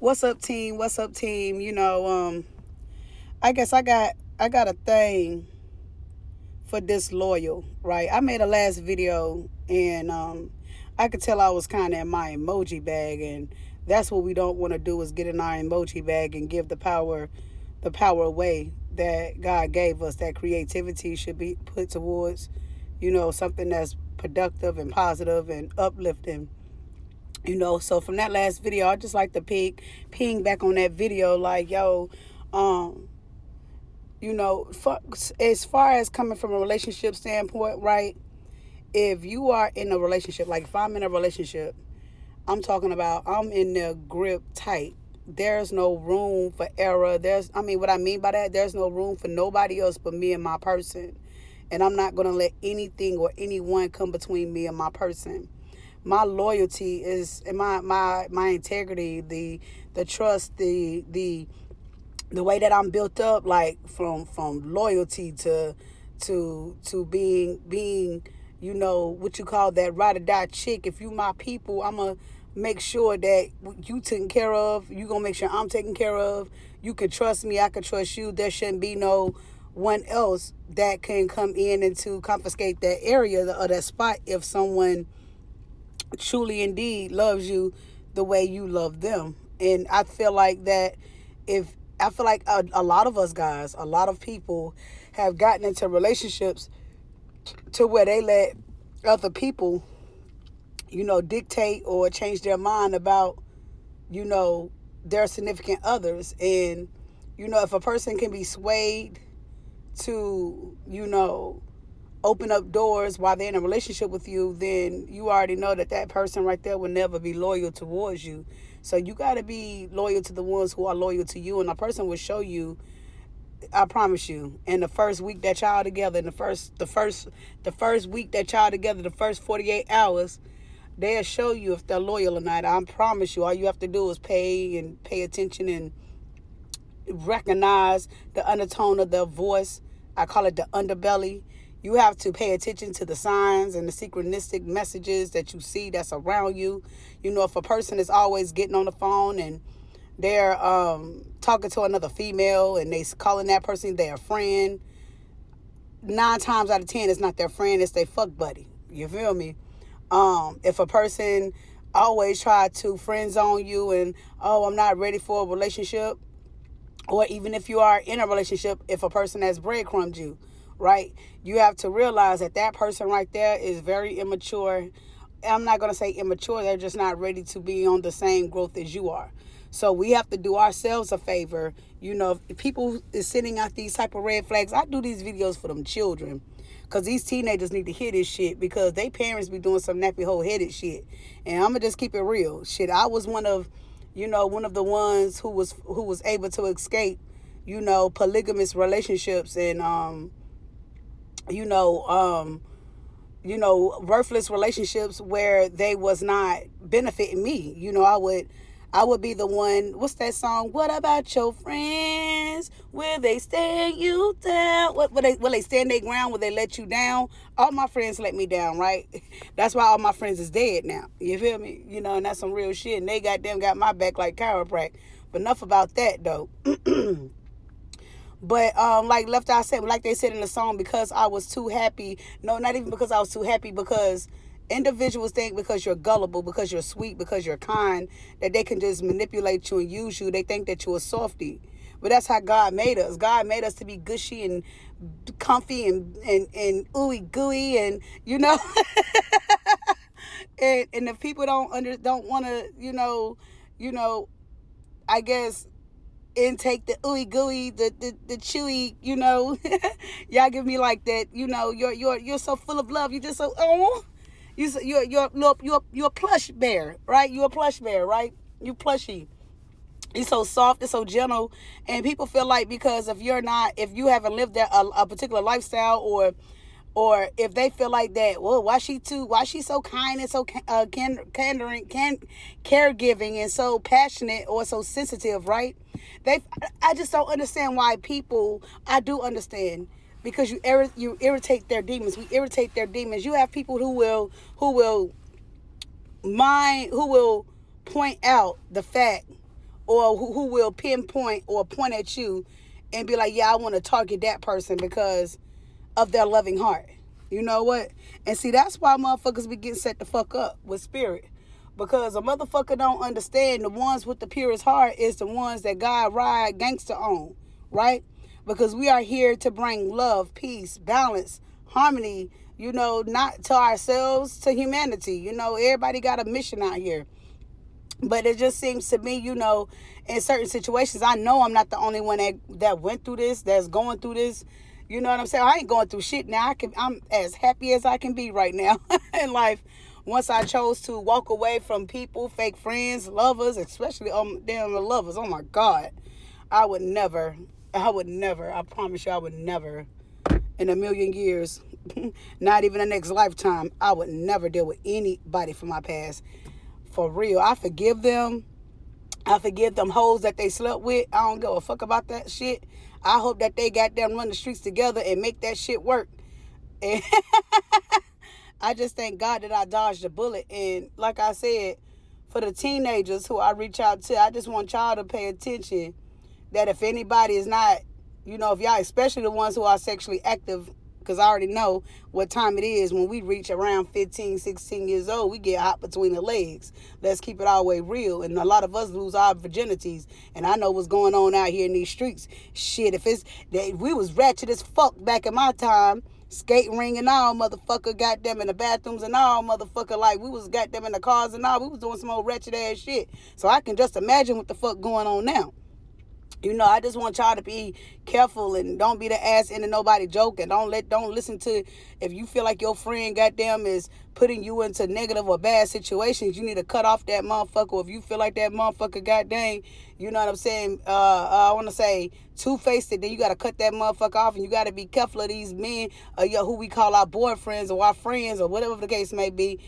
What's up, team? What's up, team? I guess I got a thing for disloyal, right? I made a last video and I could tell I was kind of in my emoji bag, and that's what we don't want to do is get in our emoji bag and give the power away that God gave us. That creativity should be put towards, something that's productive and positive and uplifting. So from that last video, I just like to ping back on that video, like, yo, um, as far as coming from a relationship standpoint, right? If you are in a relationship, like if I'm in a relationship, I'm talking about I'm in the grip tight. There's no room for error. What I mean by that, there's no room for nobody else but me and my person. And I'm not going to let anything or anyone come between me and my person. My loyalty is, and my integrity, the trust, the way that I'm built up, like from loyalty to being what you call that ride or die chick. If you my people, I'ma make sure that you taken care of. You gonna make sure I'm taken care of. You can trust me. I can trust you. There shouldn't be no one else that can come in and to confiscate that area or that spot if someone truly indeed loves you the way you love them. And I feel like that if I feel like a lot of us guys, a lot of people have gotten into relationships to where they let other people, dictate or change their mind about, you know, their significant others. And, if a person can be swayed to, open up doors while they're in a relationship with you, then you already know that that person right there will never be loyal towards you. So you got to be loyal to the ones who are loyal to you, and a person will show you. I promise you, in the first week that y'all together, in the first week that y'all together, the first 48 hours, they'll show you if they're loyal or not. I promise you, all you have to do is pay attention and recognize the undertone of their voice. I call it the underbelly. You have to pay attention to the signs and the synchronistic messages that you see that's around you. If a person is always getting on the phone and they're talking to another female and they calling that person their friend, 9 times out of 10 it's not their friend, it's their fuck buddy. You feel me? If a person always try to friend zone you and, oh, I'm not ready for a relationship, or even if you are in a relationship, if a person has breadcrumbed you, right, you have to realize that that person right there is very immature. I'm not going to say immature. They're just not ready to be on the same growth as you are. So we have to do ourselves a favor. If people is sending out these type of red flags, I do these videos for them children. Because these teenagers need to hear this shit because they parents be doing some nappy hole headed shit. And I'm going to just keep it real. Shit, I was one of the ones who was able to escape, polygamous relationships and, worthless relationships where they was not benefiting me. I would be the one. What's that song? What about your friends? Will they stand you down? Will they stand their ground? Will they let you down? All my friends let me down, right? That's why all my friends is dead now. You feel me? And that's some real shit. And they goddamn got my back like chiropractic. But enough about that though. But like Left Eye said, like they said in the song, because I was too happy. No, not even because I was too happy, because individuals think because you're gullible, because you're sweet, because you're kind, that they can just manipulate you and use you. They think that you're a softie. But that's how God made us. God made us to be gushy and comfy and ooey gooey and and if people don't want to I guess intake the ooey gooey, the chewy, y'all give me like that, you're so full of love, you just so you're a plush bear, right? You're a plush bear, right? You plushy. You're so soft and so gentle, and people feel like because if you haven't lived a particular lifestyle, or if they feel like that, well, why she so kind and so caregiving and so passionate or so sensitive, right? I just don't understand why people. I do understand because you irritate their demons. We irritate their demons. You have people who will point out the fact or who will pinpoint or point at you and be like, yeah, I want to target that person because of their loving heart. You know what? And see, that's why motherfuckers be getting set the fuck up with spirit. Because a motherfucker don't understand the ones with the purest heart is the ones that God ride gangster on, right? Because we are here to bring love, peace, balance, harmony, you know, not to ourselves, to humanity. You know, everybody got a mission out here. But it just seems to me, you know, in certain situations, I know I'm not the only one that went through this, that's going through this. You know what I'm saying? I ain't going through shit now. I'm as happy as I can be right now in life. Once I chose to walk away from people, fake friends, lovers, especially damn the lovers. Oh my God. I would never, I promise you, I would never in a million years, not even the next lifetime, I would never deal with anybody from my past. For real. I forgive them. I forgive them hoes that they slept with. I don't give a fuck about that shit. I hope that they got them run the streets together and make that shit work. And I just thank God that I dodged a bullet. And like I said, for the teenagers who I reach out to, I just want y'all to pay attention that if anybody is not, you know, if y'all, especially the ones who are sexually active, because I already know what time it is when we reach around 15, 16 years old, we get hot between the legs. Let's keep it all the way real. And a lot of us lose our virginities. And I know what's going on out here in these streets. Shit, if it's, we was ratchet as fuck back in my time. Skate ring and all, motherfucker, goddamn, in the bathrooms and all, motherfucker, like, we was goddamn in the cars and all, we was doing some old wretched ass shit. So I can just imagine what the fuck going on now. You know, I just want y'all to be careful and don't be the ass into nobody joke, and don't listen to, if you feel like your friend goddamn is putting you into negative or bad situations, you need to cut off that motherfucker. If you feel like that motherfucker goddamn, you know what I'm saying, I want to say two-faced it, then you got to cut that motherfucker off, and you got to be careful of these men, who we call our boyfriends or our friends or whatever the case may be.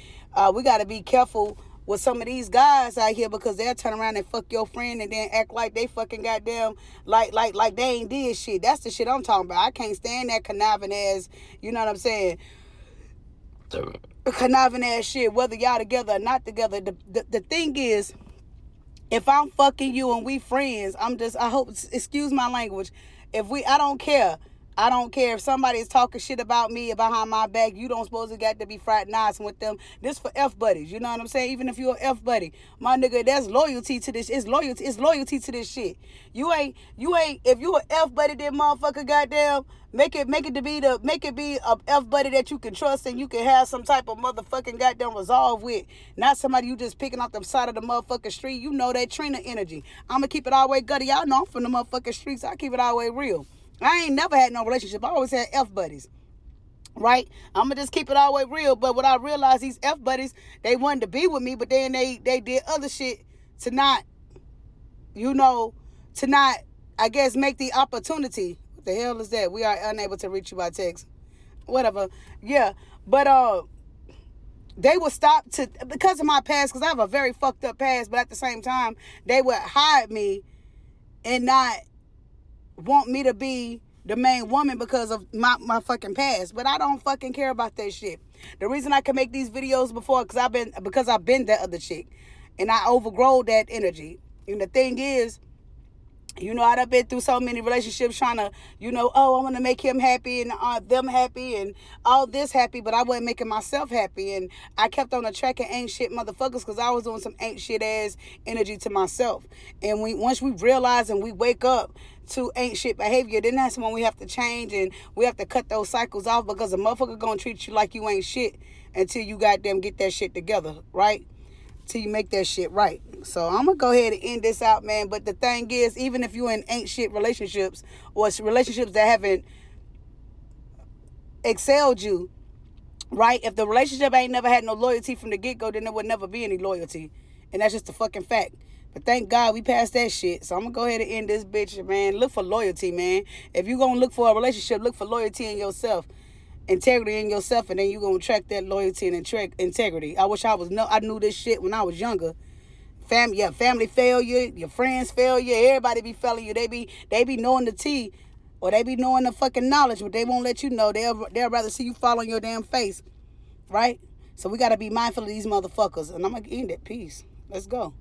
We got to be careful with some of these guys out here, because they'll turn around and fuck your friend and then act like they fucking goddamn like they ain't did shit. That's the shit I'm talking about. I can't stand that conniving ass, you know what I'm saying, conniving ass shit, whether y'all together or not together. The thing is, if I'm fucking you and we friends, I hope, excuse my language, I don't care. I don't care if somebody is talking shit about me behind my back. You don't supposed to got to be fraternizing with them. This for F buddies. You know what I'm saying? Even if you're an F buddy, my nigga, there's loyalty to this. It's loyalty to this shit. You ain't. If you an F buddy, then motherfucker, goddamn, make it be a F buddy that you can trust and you can have some type of motherfucking goddamn resolve with. Not somebody you just picking off the side of the motherfucking street. You know that Trina energy. I'ma keep it all the way gutty. Y'all know I'm from the motherfucking streets. I keep it all the way real. I ain't never had no relationship. I always had F buddies, right? I'm going to just keep it all the way real. But what I realized, these F buddies, they wanted to be with me, but then they did other shit to not, I guess, make the opportunity. What the hell is that? We are unable to reach you by text. Whatever. Yeah. But they would stop because of my past, because I have a very fucked up past, but at the same time, they would hide me and not want me to be the main woman because of my fucking past. But I don't fucking care about that shit. The reason I can make these videos before, because I've been that other chick, and I overgrow that energy. And the thing is, you know, I've been through so many relationships trying to, I want to make him happy and them happy and all this happy, but I wasn't making myself happy. And I kept on attracting ain't shit motherfuckers because I was doing some ain't shit ass energy to myself. And once we realize and we wake up to ain't shit behavior, then that's when we have to change and we have to cut those cycles off, because a motherfucker gonna treat you like you ain't shit until you goddamn get that shit together, right? Till you make that shit right. So I'm gonna go ahead and end this out, man. But the thing is, even if you're in ain't shit relationships or relationships that haven't excelled you, right? If the relationship ain't never had no loyalty from the get-go, then there would never be any loyalty. And that's just a fucking fact. But thank God we passed that shit. So I'm going to go ahead and end this bitch, man. Look for loyalty, man. If you're going to look for a relationship, look for loyalty in yourself. Integrity in yourself, and then you're going to track that loyalty and integrity. I wish I knew this shit when I was younger. Family failure, your friends failure, everybody be failing you. They be knowing the tea, or they be knowing the fucking knowledge, but they won't let you know. They'll rather see you fall on your damn face, right? So we got to be mindful of these motherfuckers. And I'm going to end it. Peace. Let's go.